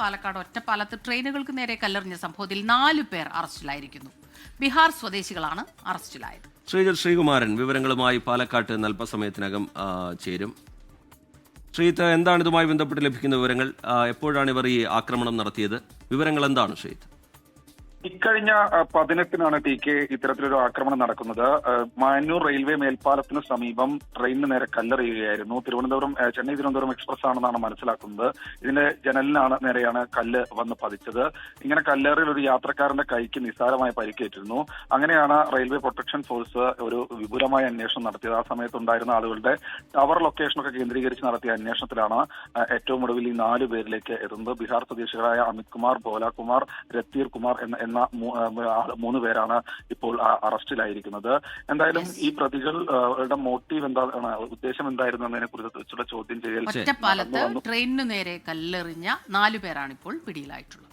പാലക്കാട് ഒറ്റപ്പാലത്ത് ട്രെയിനുകൾക്ക് നേരെ കല്ലെറിഞ്ഞ സംഭവത്തിൽ 4 പേർ അറസ്റ്റിലായിരിക്കുന്നു. ബീഹാർ സ്വദേശികളാണ് അറസ്റ്റിലായത്. ശ്രീകുമാരൻ വിവരങ്ങളുമായി പാലക്കാട്ട് അല്പസമയത്തിനകം ചേരും. ശ്രീത്ത്, എന്താണ് ഇതുമായി ബന്ധപ്പെട്ട് ലഭിക്കുന്ന വിവരങ്ങൾ? എപ്പോഴാണ് ഇവർ ഈ ആക്രമണം നടത്തിയത്? വിവരങ്ങൾ എന്താണ് ശ്രീത്ത്? ഇക്കഴിഞ്ഞ 18-നാണ് TK ഇത്തരത്തിലൊരു ആക്രമണം നടക്കുന്നത്. മാന്നൂർ റെയിൽവേ മേൽപ്പാലത്തിന് സമീപം ട്രെയിനിന് നേരെ കല്ലെറിയുകയായിരുന്നു. ചെന്നൈ തിരുവനന്തപുരം എക്സ്പ്രസ് ആണെന്നാണ് മനസ്സിലാക്കുന്നത്. ഇതിന്റെ ജനലിനാണ് നേരെയാണ് കല്ല് വന്ന് പതിച്ചത്. ഇങ്ങനെ കല്ലേറിൽ ഒരു യാത്രക്കാരന്റെ കൈക്ക് നിസ്സാരമായ പരിക്കേറ്റിരുന്നു. അങ്ങനെയാണ് റെയിൽവേ പ്രൊട്ടക്ഷൻ ഫോഴ്സ് ഒരു വിപുലമായ അന്വേഷണം നടത്തിയത്. ആ സമയത്തുണ്ടായിരുന്ന ആളുകളുടെ ടവർ ലൊക്കേഷനൊക്കെ കേന്ദ്രീകരിച്ച് നടത്തിയ അന്വേഷണത്തിലാണ് ഏറ്റവും ഒടുവിൽ ഈ 4 പേരിലേക്ക് എത്തുന്നത്. ബീഹാർ സ്വദേശികളായ അമിത് കുമാർ, ഭോലാകുമാർ, രത്തീർ കുമാർ എന്ന 3 പേരാണ് ഇപ്പോൾ അറസ്റ്റിലായിരിക്കുന്നത്. എന്തായാലും ഈ പ്രതികളുടെ മോട്ടീവ് എന്താണ്, ഉദ്ദേശം എന്തായിരുന്നു എന്നതിനെ കുറിച്ചുള്ള ചോദ്യം ചെയ്യൽ ഒറ്റപ്പാലത്ത് ട്രെയിനിനു നേരെ കല്ലെറിഞ്ഞ 4 പേരാണ് ഇപ്പോൾ പിടിയിലായിട്ടുള്ളത്.